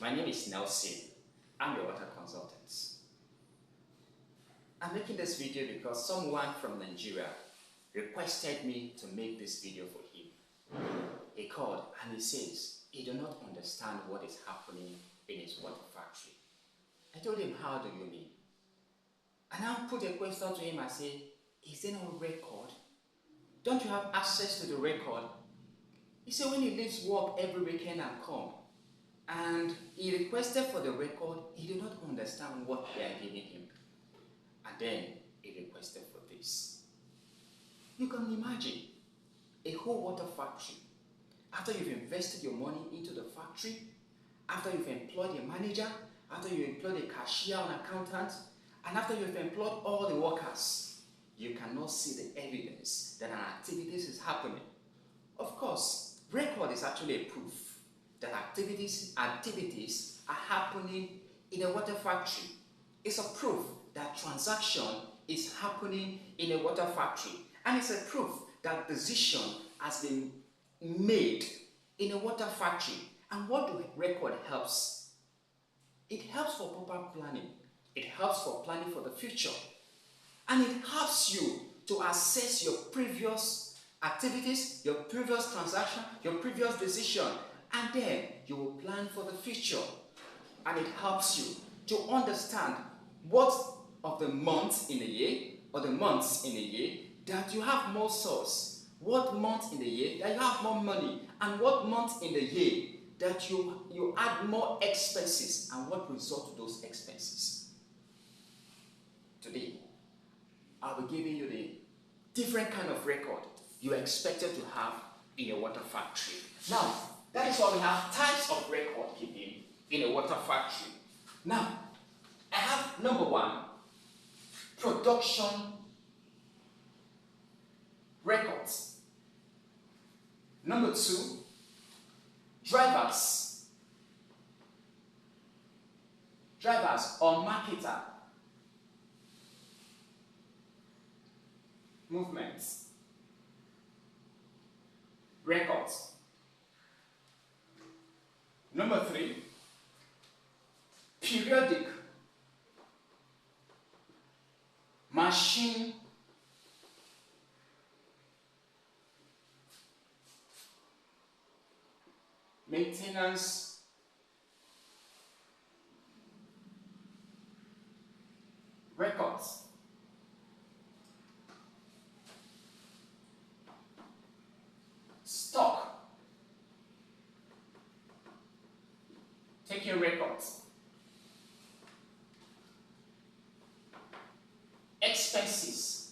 My name is Nelson. I'm your water consultant. I'm making this video because someone from Nigeria requested me to make this video for him. He called and he says he does not understand what is happening in his water factory. I told him, how do you mean? And I put a question to him. I said, is there no record? Don't you have access to the record? He said when he leaves work every weekend and come, and he requested for the record, he did not understand what they are giving him. And then he requested for this. You can imagine a whole water factory. After you've invested your money into the factory, after you've employed a manager, after you've employed a cashier or an accountant, and after you've employed all the workers, you cannot see the evidence that an activity is happening. Of course, record is actually a proof that activities are happening in a water factory. It's a proof that transaction is happening in a water factory. And it's a proof that decision has been made in a water factory. And what do record helps? It helps for proper planning. It helps for planning for the future. And it helps you to assess your previous activities, your previous transaction, your previous decision, and then you will plan for the future. And it helps you to understand what of the months in a year or the months in a year that you have more source, what month in the year that you have more money, and what month in the year that you add more expenses, and what result to those expenses. Today, I'll be giving you the different kind of record you are expected to have in your water factory. Now, that is why we have types of record keeping in a water factory. Now, I have number one, production records. Number two, drivers or marketer movements records. Number three, periodic machine maintenance records. Stock taking records. Expenses.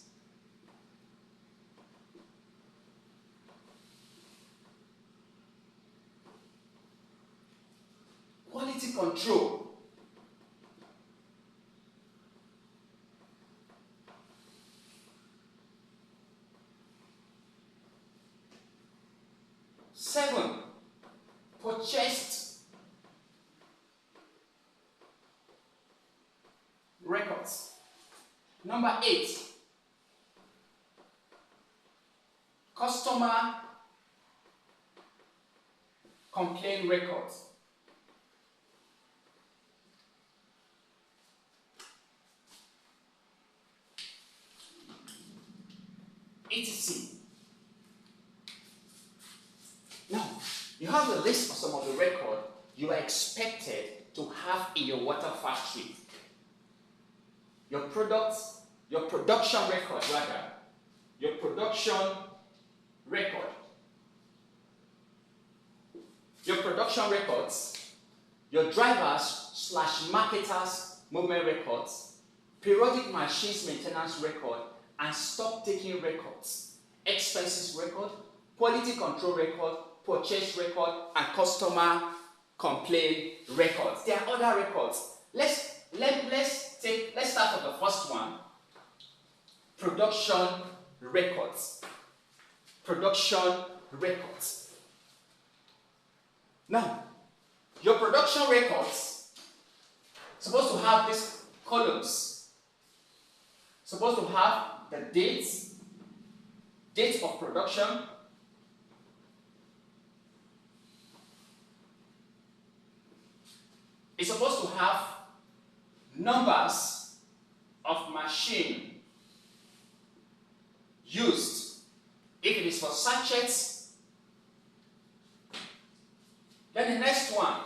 Quality control. Seven, purchased records. Number 8, customer complaint records. etc. Now, you have a list of some of the record you are expected to have in your water factory. Your products, your production record rather, your production record. Your production records, your drivers / marketers movement records, periodic machines maintenance record, and stock taking records, expenses record, quality control record, purchase record, and customer complaint records. There are other records. Let's start with the first one. Production records. Production records. Now, your production records supposed to have these columns. Supposed to have the dates, date of production, is supposed to have numbers of machine used. If it is for sachets, then the next one,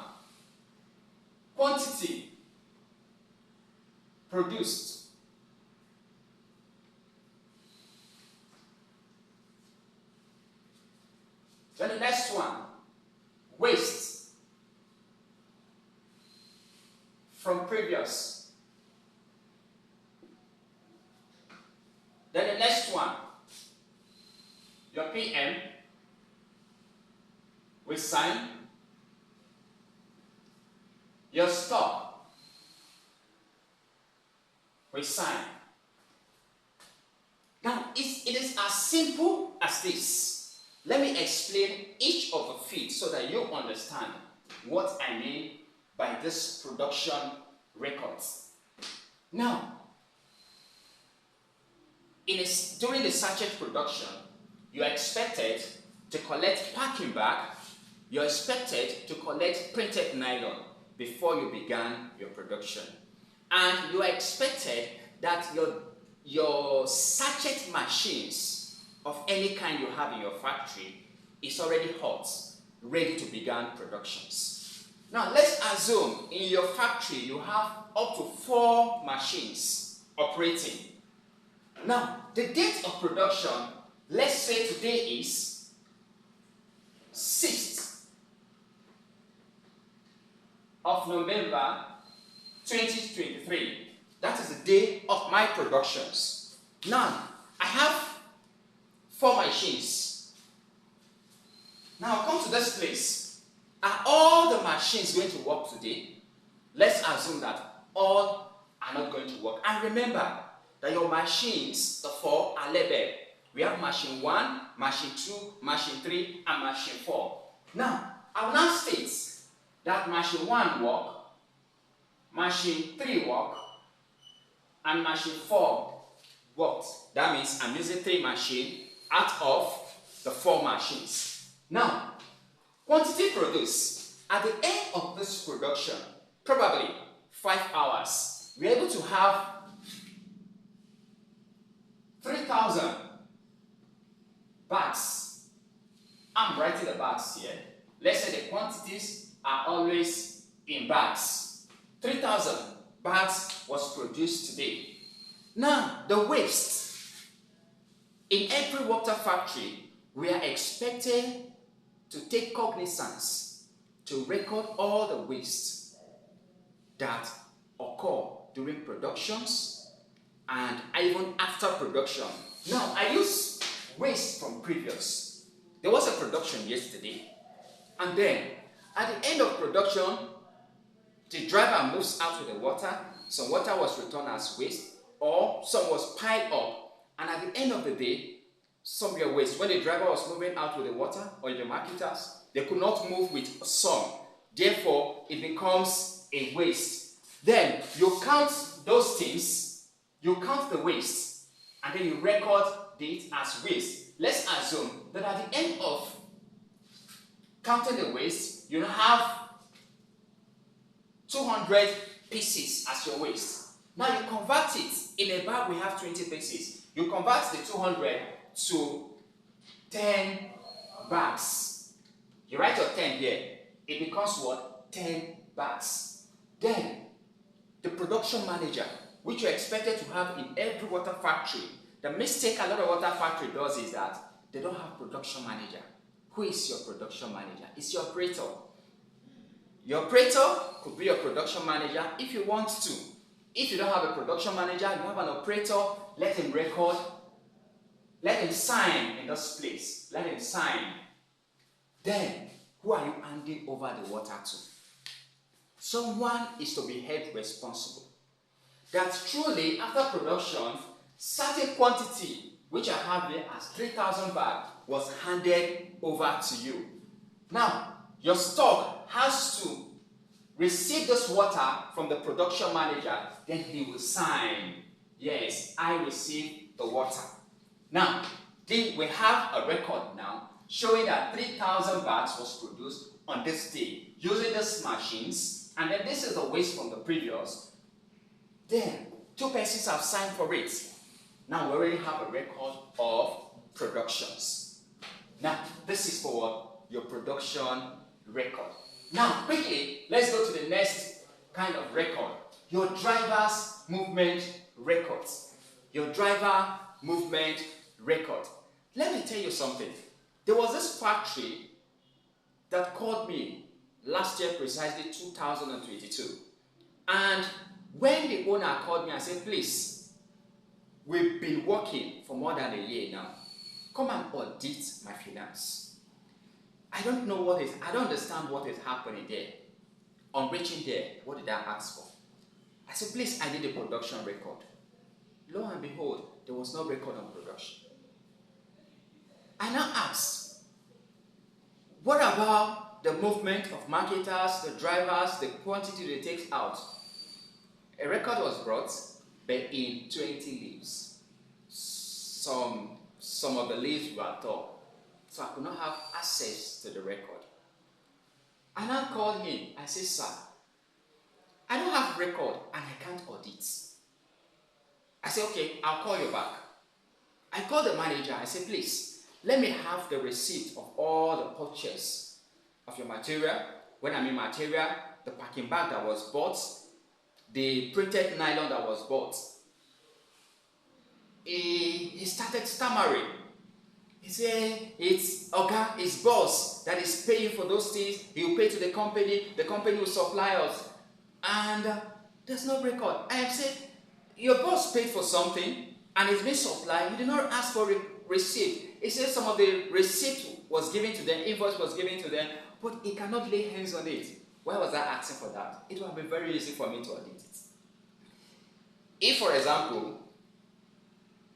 quantity produced. Then the next one, waste from previous. Then the next one, your PM with sign, your stock with sign. Now, it is as simple as this. Let me explain each of the feet so that you understand what I mean by this production records. Now, during the sachet production, you are expected to collect packing bag, you are expected to collect printed nylon before you began your production. And you are expected that your sachet machines of any kind you have in your factory is already hot, ready to begin productions. Now let's assume in your factory you have up to 4 machines operating. Now the date of production, let's say today is 6th of November 2023. That is the day of my productions. Now I have 4 machines. Now come to this place. Are all the machines going to work today? Let's assume that all are not going to work. And remember that your machines, the 4, are labeled. We have machine 1, machine 2, machine 3, and machine 4. Now, I will now state that machine 1 work, machine 3 work, and machine 4 worked. That means I'm using 3 machines out of the 4 machines. Now, quantity produced at the end of this production, probably 5 hours, we're able to have 3,000 bags. I'm writing the bags here. Let's say the quantities are always in bags. 3,000 bags was produced today. Now, the waste. In every water factory, we are expected to take cognizance to record all the waste that occur during productions and even after production. Now, I use waste from previous. There was a production yesterday, and then at the end of production, the driver moves out with the water. Some water was returned as waste, or some was piled up. And at the end of the day, some were waste. When the driver was moving out with the water, or the marketers, they could not move with some. Therefore, it becomes a waste. Then you count those things, you count the waste, and then you record it as waste. Let's assume that at the end of counting the waste, you have 200 pieces as your waste. Now you convert it. In a bag we have 20 pieces. You convert the 200 to 10 bags. You write your 10 here. It becomes what? 10 bags. Then, the production manager, which you're expected to have in every water factory. The mistake a lot of water factory does is that they don't have production manager. Who is your production manager? It's your operator. Your operator could be your production manager if you want to. If you don't have a production manager, you have an operator, let him record, let him sign in this place. Let him sign. Then, who are you handing over the water to? Someone is to be held responsible. That truly, after production, certain quantity, which I have here as 3,000 bags, was handed over to you. Now, your stock has to receive this water from the production manager, then he will sign, yes, I received the water. Now, we have a record now showing that 3,000 bags was produced on this day using these machines And then this is the waste from the previous. Then 2 persons have signed for it. Now we already have a record of productions. Now this is for what? Your production record. Now quickly, let's go to the next kind of record. Your driver's movement records. Your driver movement record. Let me tell you something. There was this factory that called me last year, precisely 2022. And when the owner called me and said, please, we've been working for more than a year now. Come and audit my finance. I don't understand what is happening there. On reaching there, what did I ask for? I said, please, I need a production record. Lo and behold, there was no record on production. I now asked, what about the movement of marketers, the drivers, the quantity they take out? A record was brought, but in 20 leaves. Some of the leaves were torn, so I could not have access to the record. I now called him. I said, sir, I don't have record and I can't audit. I said, okay, I'll call you back. I called the manager. I said, please, let me have the receipt of all the purchase of your material. When I mean material, the packing bag that was bought, the printed nylon that was bought. He started stammering. He said, it's boss that is paying for those things. He will pay to the company will supply us. And there's no record. I have said, your boss paid for something and it's been supplied. You did not ask for receipt. He said some of the receipt was given to them, invoice was given to them, but he cannot lay hands on it. Why was I asking for that? It would have been very easy for me to audit it. If, for example,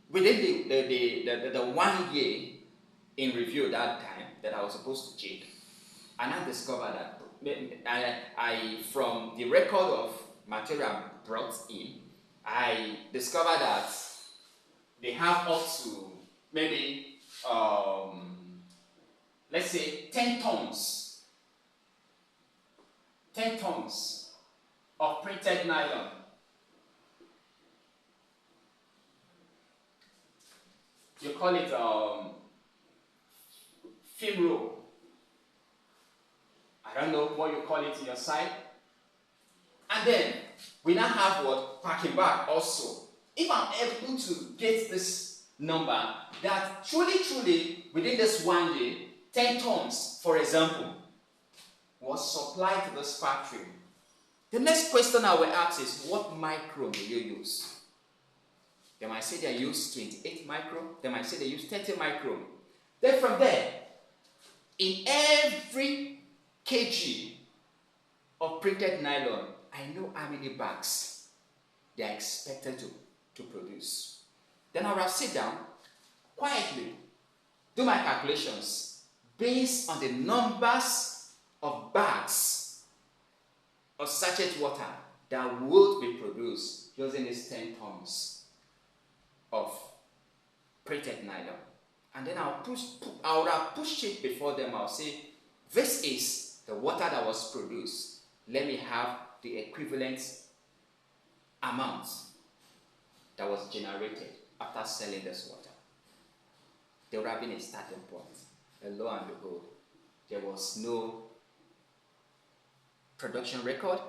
within the 1 year in review that time that I was supposed to check, and I discovered that I from the record of material brought in, I discovered that they have up to maybe let's say 10 tons of printed nylon. You call it film roll. I don't know what you call it in your side. And then we now have what? Packing bag also. If I'm able to get this number, that truly within this 1 year, 10 tons, for example, was supplied to this factory. The next question I will ask is, what micron do you use? They might say they use 28 micron. They might say they use 30 micron. Then from there, in every kg of printed nylon, I know how many bags they are expected to produce. Then I will sit down quietly, do my calculations based on the numbers of bags of sachet water that would be produced using these 10 tons of printed nylon. And then I would have pushed it before them. I'll say, this is the water that was produced. Let me have the equivalent amount that was generated after selling this water. There would have been a starting point. And lo and behold, there was no production record.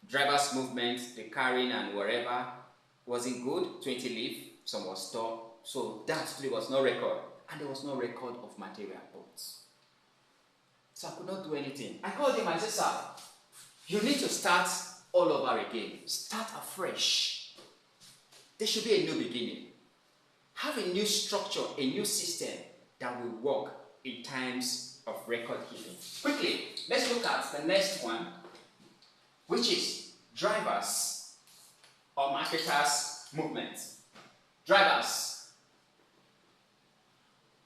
Driver's movement, the carrying and wherever wasn't good. 20 leaf, some was stored. So that really was no record. And there was no record of material bought. So I could not do anything. I called him and said, sir, you need to start all over again. Start afresh. There should be a new beginning. Have a new structure, a new system that will work in times of record keeping. Quickly, let's look at the next one, which is drivers or marketers movement. Drivers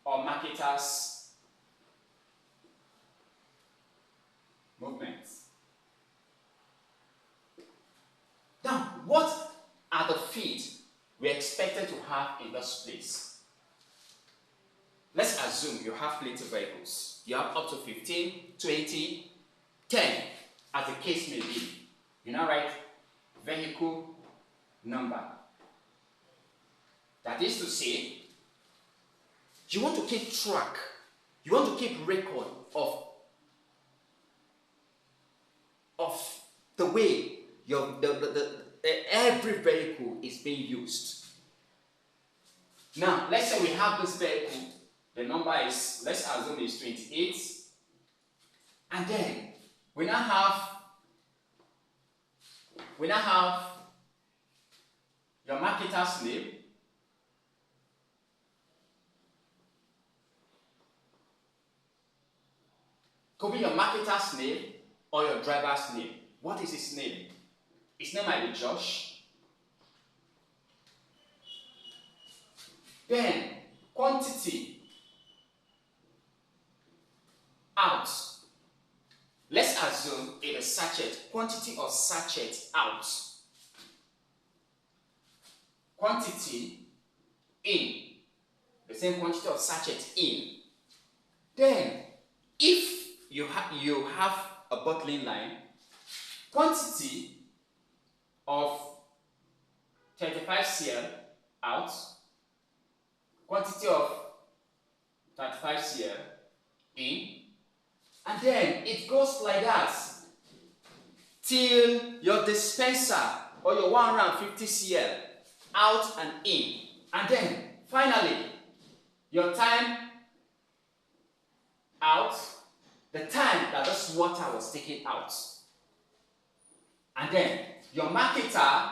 or marketers movement. Now, what are the feet we expected to have in this place? Let's assume you have fleet vehicles. You have up to 15, 20, 10. as the case may be. You now write vehicle number. That is to say, you want to keep track, you want to keep record of the way every vehicle is being used. Now, let's say we have this vehicle, the number is, let's assume it's 28, and then we now have your marketer's name, could be your marketer's name or your driver's name. What is his name? His name might be Josh. Then quantity out. Let's assume it is sachet. Quantity of sachet out. Quantity in. The same quantity of sachet in. Then, if you have a bottling line, quantity of 35 cl out, quantity of 35 cl in, and then it goes like that till your dispenser or your 150 cl out and in, and then finally your time out, the time that this water was taken out, and then your marketer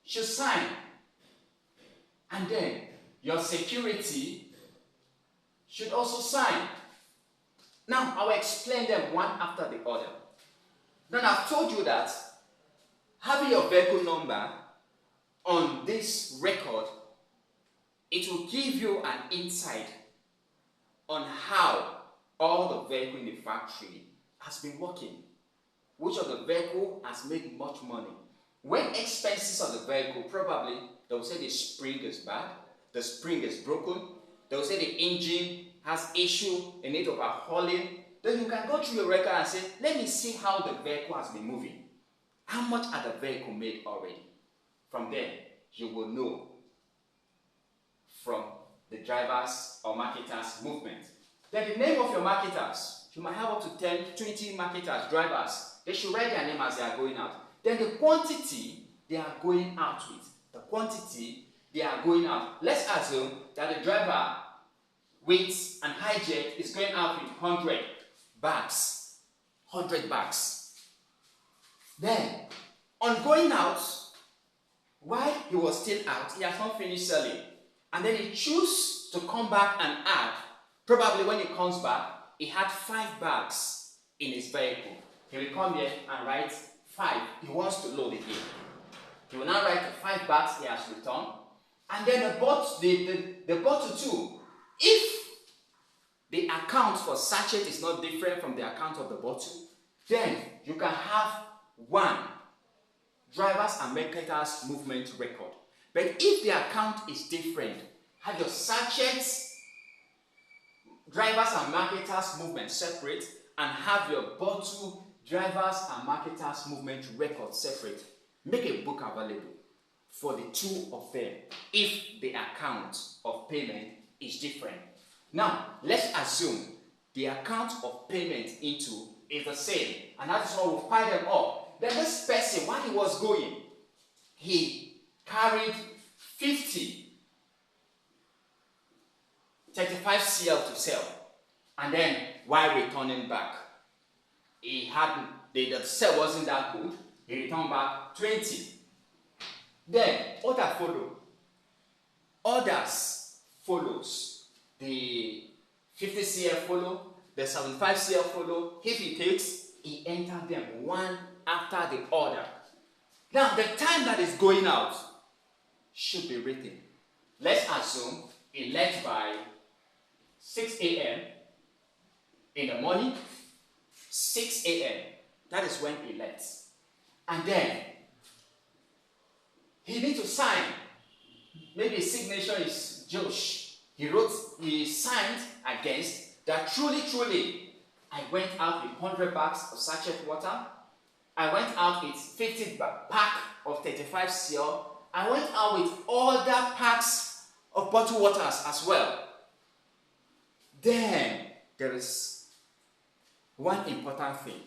should sign, and then your security should also sign. Now, I will explain them one after the other. Then I've told you that having your vehicle number on this record, it will give you an insight on how all the vehicle in the factory has been working. Which of the vehicle has made much money. When expenses of the vehicle, probably they will say the spring is bad, the spring is broken, they will say the engine has issue in need of overhauling. Then you can go through your record and say, let me see how the vehicle has been moving. How much has the vehicle made already? From there, you will know from the drivers or marketers' movement. Then the name of your marketers, you might have up to 10, 20 marketers, drivers. They should write their name as they are going out. Then the quantity they are going out with. The quantity they are going out. Let's assume that the driver with an high jet is going out with 100 bags. 100 bags. Then, on going out, while he was still out, he has not finished selling. And then he chooses to come back and add. Probably when he comes back, he had 5 bags in his vehicle. He will come here and write 5. He wants to load it in. He will now write the 5 bags he has returned. And then the bottle too. If the account for sachet is not different from the account of the bottle, then you can have one drivers and marketers movement record. But if the account is different, have your sachets, drivers and marketers movement separate, and have your bottle, drivers and marketers movement record separate. Make a book available for the two of them if the account of payment is different. Now, let's assume the account of payment into is the same, and that's how we'll pile them up. Then this person, while he was going, he carried 35 cl to sell, and then while returning back, the sale wasn't that good. He returned back 20. Then order follow. Orders follows. The 50 cl follow, the 75 cl follow. If he takes, he enters them one after the order. Now the time that is going out should be written. Let's assume he left by 6 a.m. in the morning. 6 a.m. That is when he left. And then he needs to sign. Maybe his signature is Josh. He signed against that truly I went out with 100 bags of sachet water. I went out with 50 pack of 35 CL. I went out with other packs of bottled waters as well. Then there is one important thing.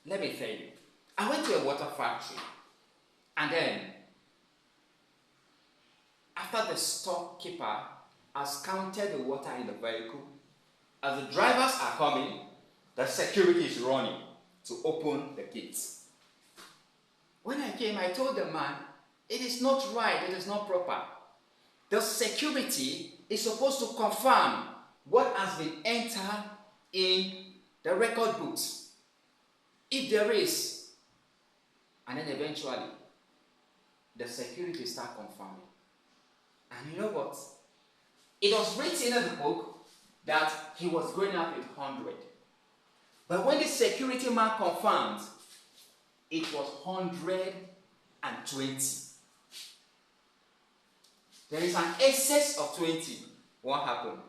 Let me tell you. I went to a water factory, and then after the storekeeper has counted the water in the vehicle, as the drivers are coming, the security is running to open the gates. When I came, I told the man, it is not right, it is not proper. The security is supposed to confirm what has been entered in the record books. If there is, and then eventually, the security start confirming. And you know what? It was written in the book that he was going out with 100. But when the security man confirmed, it was 120. There is an excess of 20. What happened?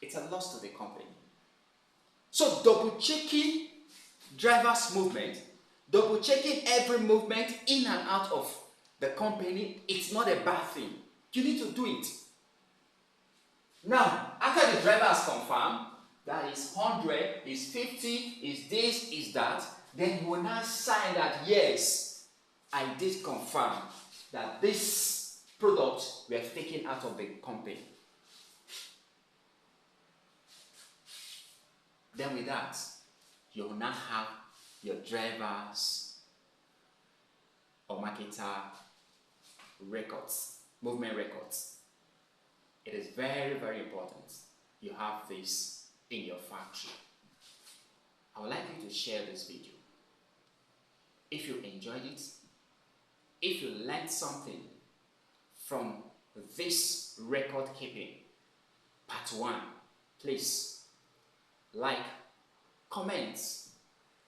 It's a loss to the company. So double checking driver's movement, double checking every movement in and out of the company, it's not a bad thing. You need to do it. Now, after the driver has confirmed that is 100, is 50, is this, is that, then you will now sign that yes, I did confirm that this product were taken out of the company. Then with that, you will now have your drivers or marketer records, movement records. It is very, very important you have this in your factory. I would like you to share this video. If you enjoyed it, if you learned something from this record keeping part 1, please like, comment,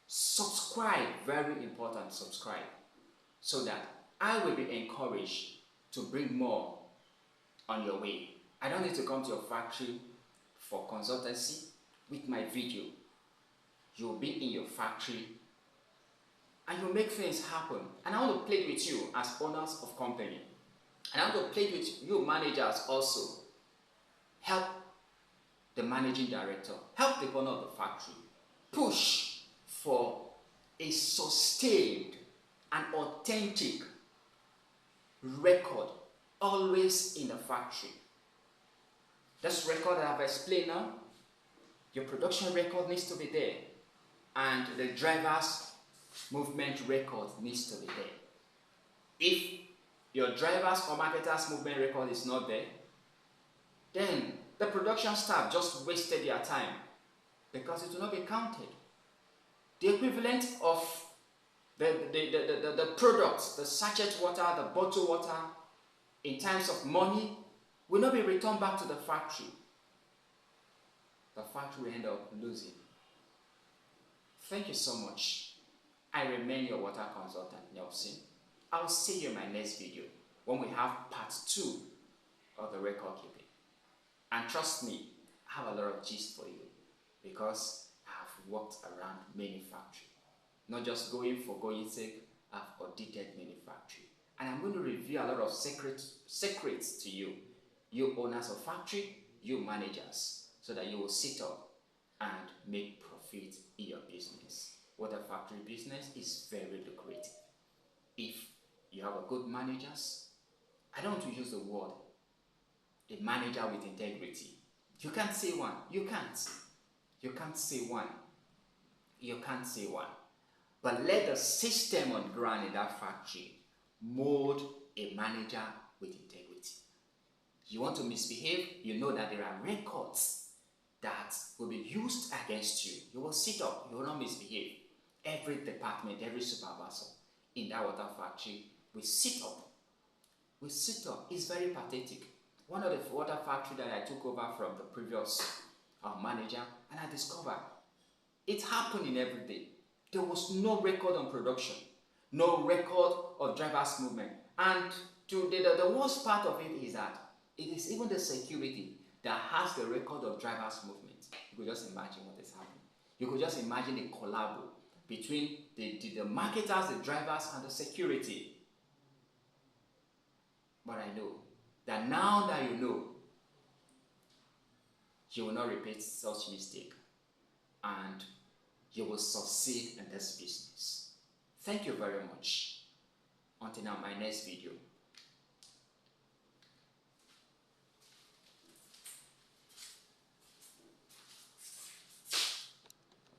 subscribe, very important, subscribe, so that I will be encouraged to bring more on your way. I don't need to come to your factory for consultancy. With my video, you'll be in your factory and you'll make things happen. And I want to play with you as owners of company. And I want to play with you managers also. Help the managing director, help the owner of the factory. Push for a sustained and authentic record always in the factory. This record that I've explained now, your production record needs to be there, and the driver's movement record needs to be there. If your driver's or marketer's movement record is not there, then the production staff just wasted their time because it will not be counted. The equivalent of the products, the sachet water, the bottled water, in terms of money, will not be returned back to the factory. The factory will end up losing. Thank you so much. I remain your water consultant, Nelson. I'll see you in my next video when we have part 2 of the record keeping. And trust me, I have a lot of gist for you because I have worked around many factories. Not just going for going sake, I've audited many factories. And I'm going to reveal a lot of secrets to you, you owners of factory, you managers, so that you will sit up and make profit in your business. Water factory business is very lucrative. If you have a good managers, I don't want to use the word a manager with integrity. You can't say one. You can't. You can't say one. You can't say one. But let the system on ground in that factory mold a manager with integrity. You want to misbehave, you know that there are records that will be used against you. You will sit up, you will not misbehave. Every department, every supervisor in that water factory will sit up. We sit up. It's very pathetic. One of the water factory that I took over from the previous manager, and I discovered it's happening every day. There was no record on production, no record of driver's movement. And the worst part of it is that it is even the security that has the record of drivers' movement. You could just imagine what is happening. You could just imagine a collabo between the marketers, the drivers, and the security. But I know that now that you know, you will not repeat such mistake and you will succeed in this business. Thank you very much. Until now, my next video.